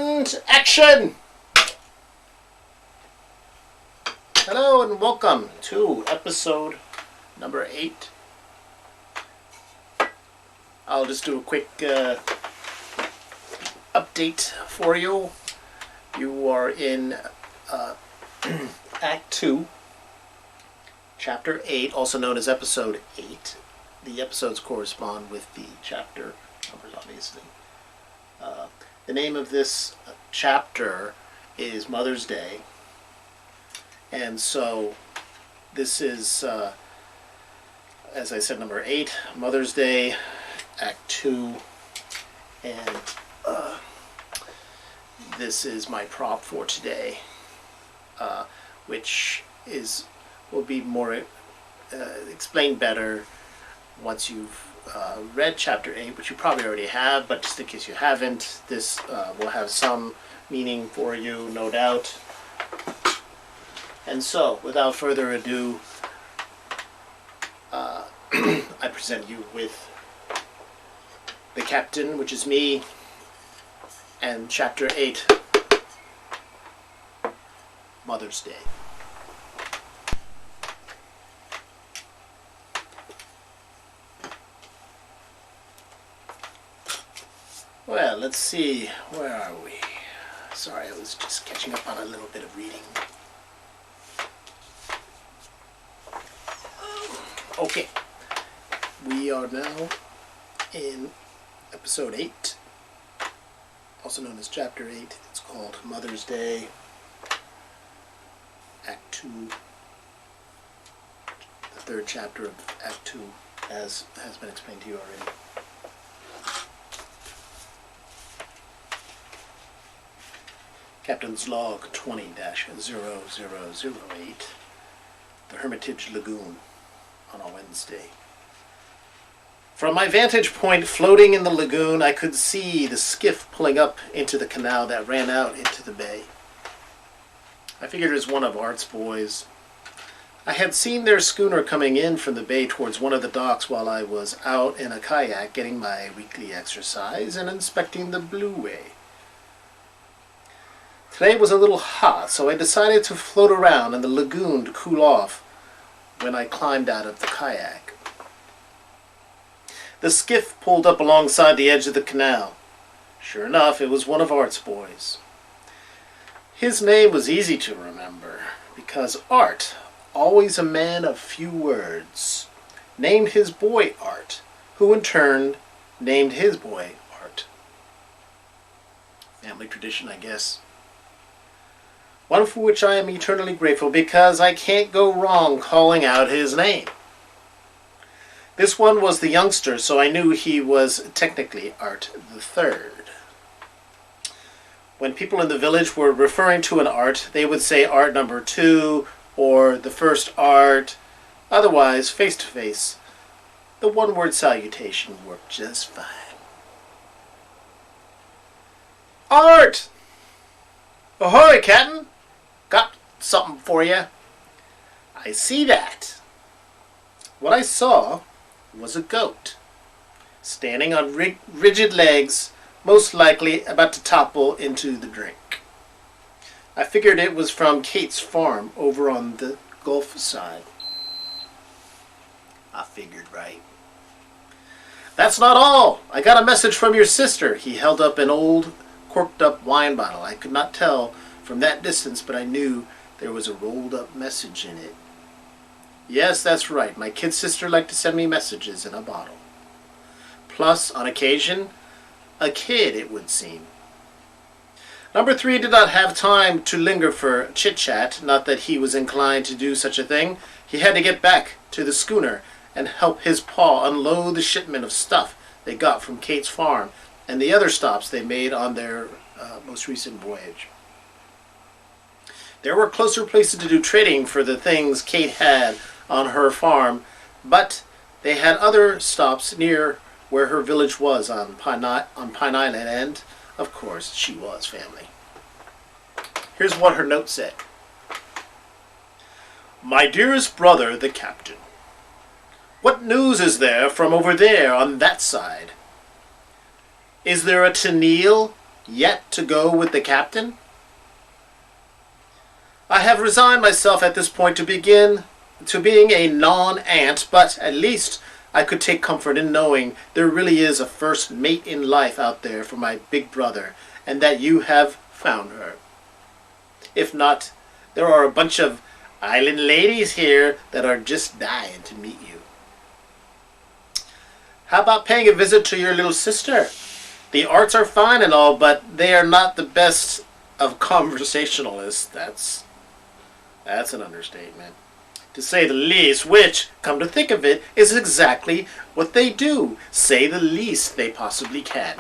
And action! Hello and welcome to episode number 8. I'll just do a quick update for you. You are in Act 2, Chapter 8, also known as Episode 8. The episodes correspond with the chapter numbers, obviously. The name of this chapter is Mother's Day. And so this is, as I said, number 8, Mother's Day, Act 2. And this is my prop for today, which will be more explained better once you've read Chapter 8, which you probably already have, but just in case you haven't, this will have some meaning for you, no doubt. And so, without further ado, I present you with the captain, which is me, and Chapter 8, Mother's Day. Well, let's see, where are we? Sorry, I was just catching up on a little bit of reading. Okay, we are now in Episode 8, also known as Chapter 8. It's called Mother's Day, Act 2, the third chapter of Act 2, as has been explained to you already. Captain's Log 20-0008, the Hermitage Lagoon, on a Wednesday. From my vantage point floating in the lagoon, I could see the skiff pulling up into the canal that ran out into the bay. I figured it was one of Art's boys. I had seen their schooner coming in from the bay towards one of the docks while I was out in a kayak getting my weekly exercise and inspecting the Blue Way. Today was a little hot, so I decided to float around in the lagoon to cool off when I climbed out of the kayak. The skiff pulled up alongside the edge of the canal. Sure enough, it was one of Art's boys. His name was easy to remember, because Art, always a man of few words, named his boy Art, who in turn named his boy Art. Family tradition, I guess. One for which I am eternally grateful, because I can't go wrong calling out his name. This one was the youngster, so I knew he was technically Art the Third. When people in the village were referring to an Art, they would say Art number 2 or the first Art. Otherwise, face to face, the one-word salutation worked just fine. Art! Ahoy, Captain! Got something for you. I see that. What I saw was a goat, standing on rigid legs, most likely about to topple into the drink. I figured it was from Kate's farm over on the Gulf side. I figured right. That's not all. I got a message from your sister. He held up an old, corked-up wine bottle. I could not tell from that distance, but I knew there was a rolled-up message in it. Yes, that's right. My kid sister liked to send me messages in a bottle. Plus, on occasion, a kid, it would seem. Number 3 did not have time to linger for chit-chat, not that he was inclined to do such a thing. He had to get back to the schooner and help his pa unload the shipment of stuff they got from Kate's farm and the other stops they made on their most recent voyage. There were closer places to do trading for the things Kate had on her farm, but they had other stops near where her village was on Pine Island, and, of course, she was family. Here's what her note said. My dearest brother, the captain. What news is there from over there on that side? Is there a Tennille Yet to go with the captain? I have resigned myself at this point to being a non-ant, but at least I could take comfort in knowing there really is a first mate in life out there for my big brother, and that you have found her. If not, there are a bunch of island ladies here that are just dying to meet you. How about paying a visit to your little sister? The arts are fine and all, but they are not the best of conversationalists. That's an understatement, to say the least, which, come to think of it, is exactly what they do. Say the least they possibly can.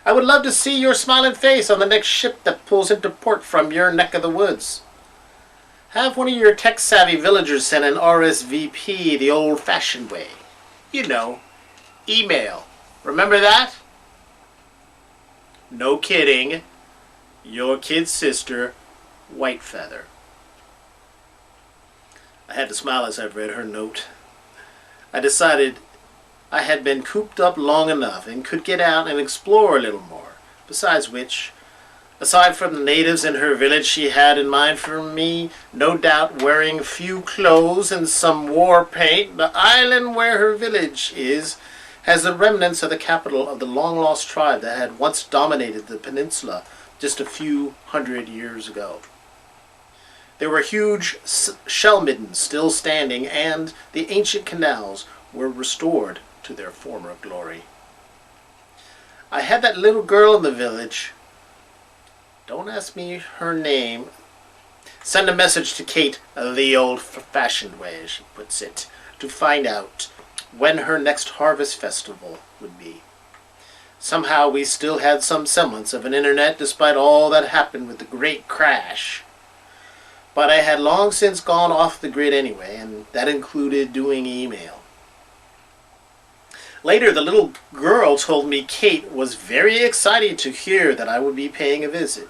I would love to see your smiling face on the next ship that pulls into port from your neck of the woods. Have one of your tech-savvy villagers send an RSVP the old-fashioned way. You know, email. Remember that? No kidding. Your kid's sister, Whitefeather. I had to smile as I read her note. I decided I had been cooped up long enough and could get out and explore a little more. Besides which, aside from the natives in her village, she had in mind for me, no doubt wearing few clothes and some war paint. The island where her village is has the remnants of the capital of the long-lost tribe that had once dominated the peninsula just a few hundred years ago. There were huge shell middens still standing, and the ancient canals were restored to their former glory. I had that little girl in the village, don't ask me her name, send a message to Kate the old-fashioned way, as she puts it, to find out when her next harvest festival would be. Somehow we still had some semblance of an internet despite all that happened with the great crash. But I had long since gone off the grid anyway, and that included doing email. Later, the little girl told me Kate was very excited to hear that I would be paying a visit.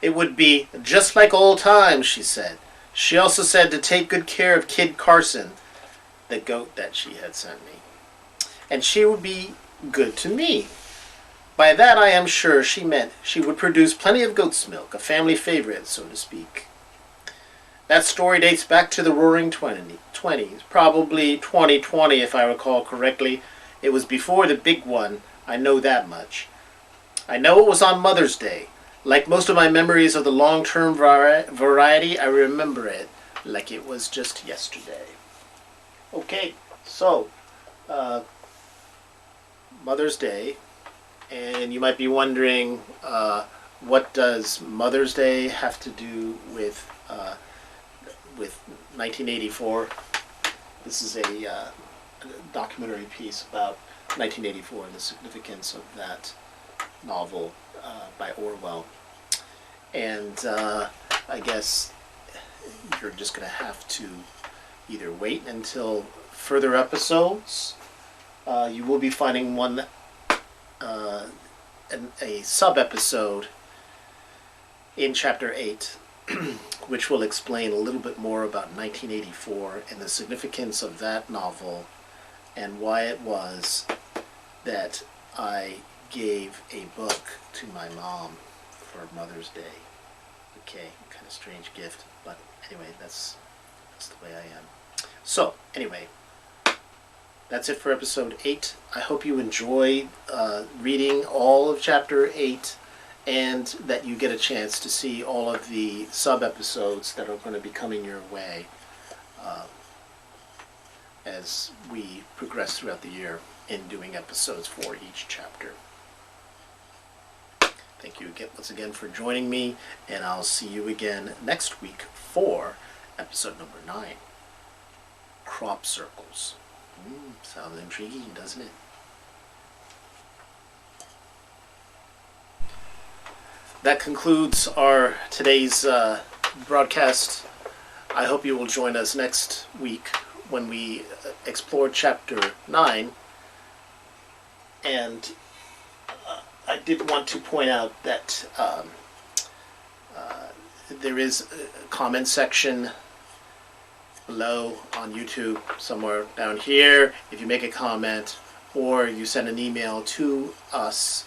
It would be just like old times, she said. She also said to take good care of Kid Carson, the goat that she had sent me. And she would be good to me. By that I am sure she meant she would produce plenty of goat's milk, a family favorite, so to speak. That story dates back to the roaring 20s, probably 2020 if I recall correctly. It was before the big one, I know that much. I know it was on Mother's Day. Like most of my memories of the long-term variety, I remember it like it was just yesterday. Okay, so, Mother's Day. And you might be wondering, what does Mother's Day have to do with 1984? This is a documentary piece about 1984 and the significance of that novel by Orwell. And I guess you're just going to have to either wait until further episodes. You will be finding one a sub-episode in Chapter 8, which will explain a little bit more about 1984 and the significance of that novel and why it was that I gave a book to my mom for Mother's Day. Okay, kind of strange gift, but anyway, that's the way I am. So, anyway, that's it for episode 8. I hope you enjoy reading all of chapter 8 and that you get a chance to see all of the sub-episodes that are going to be coming your way as we progress throughout the year in doing episodes for each chapter. Thank you again, once again for joining me, and I'll see you again next week for episode number 9, Crop Circles. Sounds intriguing, doesn't it? That concludes our today's broadcast. I hope you will join us next week when we explore Chapter 9. And I did want to point out that there is a comment section below on YouTube, somewhere down here. If you make a comment or you send an email to us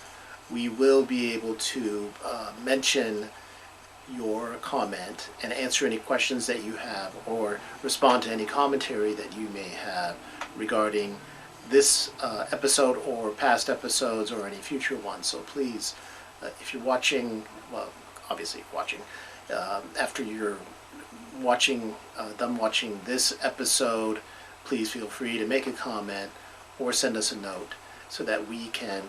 we will be able to mention your comment and answer any questions that you have, or respond to any commentary that you may have regarding this episode or past episodes or any future ones. So please, if you're watching, well, obviously watching, after you're done watching this episode, please feel free to make a comment or send us a note so that we can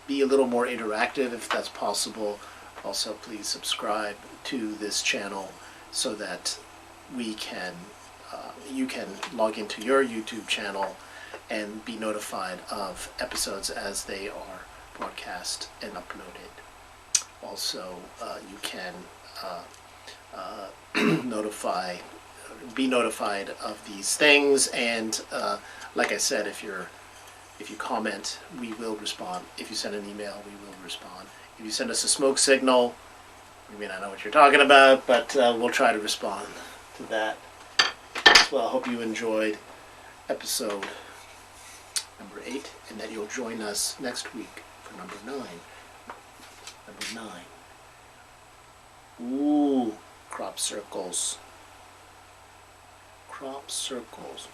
be a little more interactive if that's possible. Also, please subscribe to this channel so that we can, you can log into your YouTube channel and be notified of episodes as they are broadcast and uploaded. Also, you can be notified of these things, and like I said, if you comment, we will respond. If you send an email, we will respond. If you send us a smoke signal, we may not know what you're talking about, but we'll try to respond to that as well. I hope you enjoyed episode number 8, and that you'll join us next week for number 9. Number 9. Ooh, crop circles. Crop circles.